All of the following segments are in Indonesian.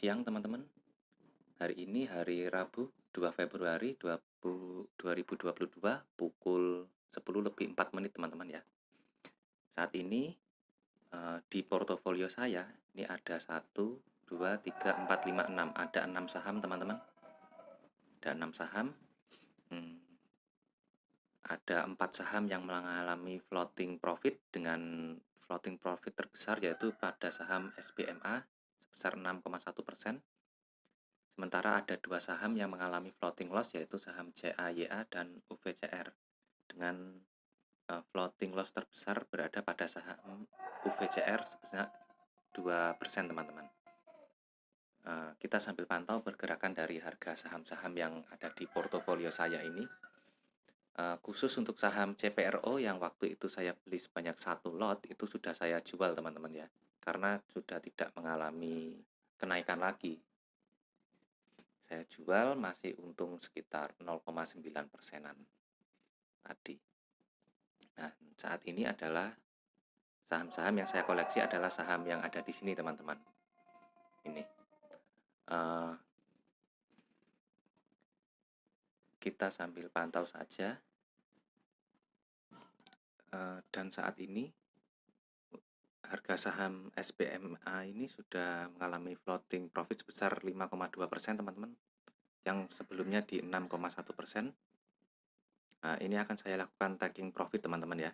siang teman-teman. Hari ini hari Rabu 2 Februari 2022 pukul 10 lebih 4 menit teman-teman ya. Saat ini di portofolio saya ini ada 1, 2, 3, 4, 5, 6. Ada 6 saham teman-teman. Ada 6 saham. Ada 4 saham yang mengalami floating profit dengan floating profit terbesar yaitu pada saham SBMA sebesar 6,1%. Sementara ada 2 saham yang mengalami floating loss yaitu saham JAYA dan UVCR dengan floating loss terbesar berada pada saham UVCR sebesar 2% teman-teman. Kita sambil pantau pergerakan dari harga saham-saham yang ada di portofolio saya ini. Khusus untuk saham CPRO yang waktu itu saya beli sebanyak 1 lot itu sudah saya jual teman-teman ya, karena sudah tidak mengalami kenaikan lagi. Saya jual masih untung sekitar 0,9%-an tadi. Nah, saat ini adalah saham-saham yang saya koleksi adalah saham yang ada di sini teman-teman. Ini kita sambil pantau saja. Dan saat ini harga saham SBMA ini sudah mengalami floating profit sebesar 5,2% teman-teman, yang sebelumnya di 6,1%. Ini akan saya lakukan taking profit teman-teman ya.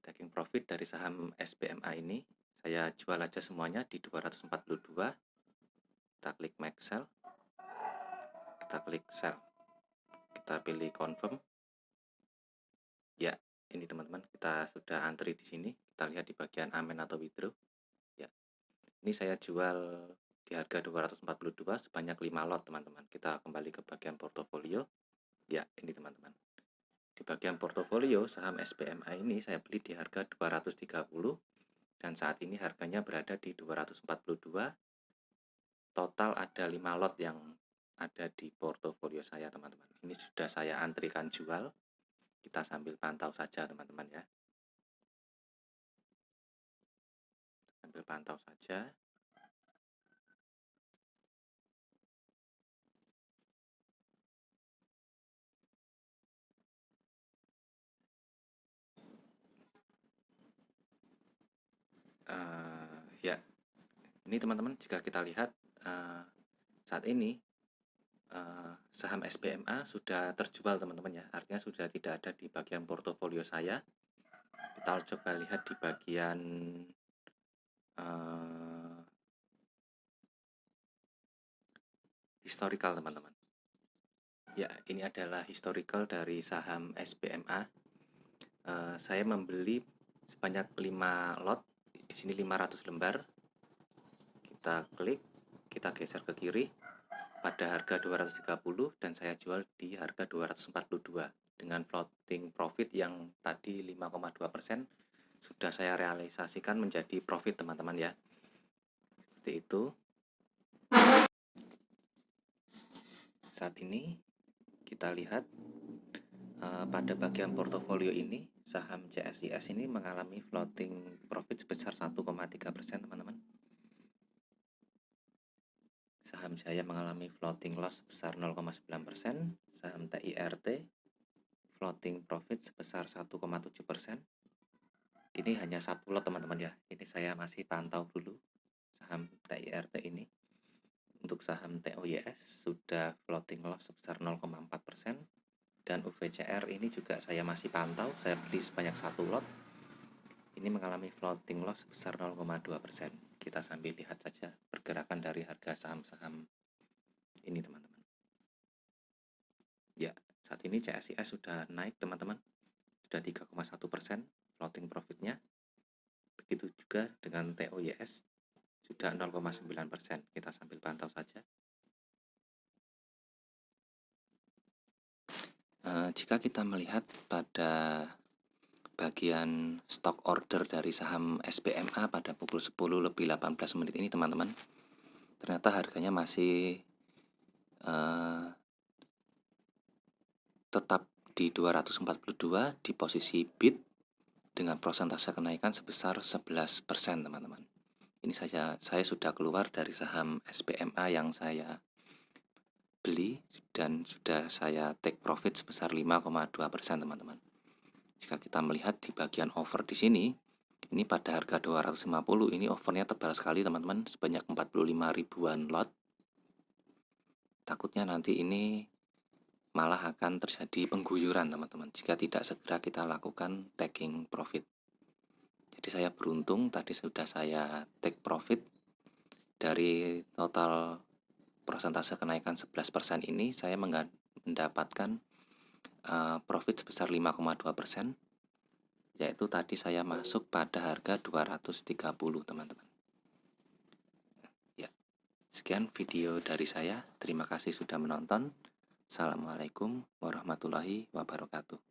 Taking profit dari saham SBMA ini saya jual aja semuanya di 242. Kita klik make sell, kita klik sell, kita pilih confirm. Ya, ini teman-teman, kita sudah antri di sini. Kita lihat di bagian amen atau withdraw. Ya, ini saya jual di harga 242 sebanyak 5 lot teman-teman. Kita kembali ke bagian portofolio. Ya, ini teman-teman. Di bagian portofolio saham SBMA ini saya beli di harga 230 dan saat ini harganya berada di 242. Total ada 5 lot yang ada di portofolio saya teman-teman. Ini sudah saya antrikan jual. Kita sambil pantau saja teman-teman ya. Sambil pantau saja. Ya, ini teman-teman jika kita lihat saat ini saham SBMA sudah terjual teman-teman ya, artinya sudah tidak ada di bagian portofolio saya. Kita coba lihat di bagian historical teman-teman. Ya, ini adalah historical dari saham SBMA. Saya membeli sebanyak 5 lot, di sini 500 lembar. Kita klik, kita geser ke kiri pada harga 230 dan saya jual di harga 242 dengan floating profit yang tadi 5,2% sudah saya realisasikan menjadi profit teman-teman ya. Seperti itu. Saat ini kita lihat pada bagian portofolio ini saham CSIS ini mengalami floating profit sebesar 1,3% teman-teman. Saham saya mengalami floating loss sebesar 0,9%, saham TIRT floating profit sebesar 1,7%. Ini hanya 1 lot teman-teman ya. Ini saya masih pantau dulu saham TIRT ini. Untuk saham TOYS sudah floating loss sebesar 0,4%. Dan UVCR ini juga saya masih pantau, saya beli sebanyak 1 lot. Ini mengalami floating loss sebesar 0,2%. Kita sambil lihat saja pergerakan dari harga saham-saham ini teman-teman. Ya, saat ini CSIS sudah naik teman-teman, sudah 3,1% floating profitnya. Begitu juga dengan TOYS sudah 0,9%. Kita sambil pantau saja. Jika kita melihat pada bagian stock order dari saham SBMA pada pukul 10 lebih 18 menit ini teman-teman, ternyata harganya masih tetap di 242 di posisi bid dengan persentase kenaikan sebesar 11% teman-teman. Ini saya sudah keluar dari saham SBMA yang saya beli dan sudah saya take profit sebesar 5,2% teman-teman. Jika kita melihat di bagian over di sini, ini pada harga 250 ini overnya tebal sekali teman-teman, sebanyak 45 ribuan lot. Takutnya nanti ini malah akan terjadi pengguyuran teman-teman jika tidak segera kita lakukan taking profit. Jadi saya beruntung tadi sudah saya take profit dari total persentase kenaikan 11% ini, saya mendapatkan profit sebesar 5,2%, yaitu tadi saya masuk pada harga 230 teman-teman. Ya, sekian video dari saya. Terima kasih sudah menonton. Assalamualaikum warahmatullahi wabarakatuh.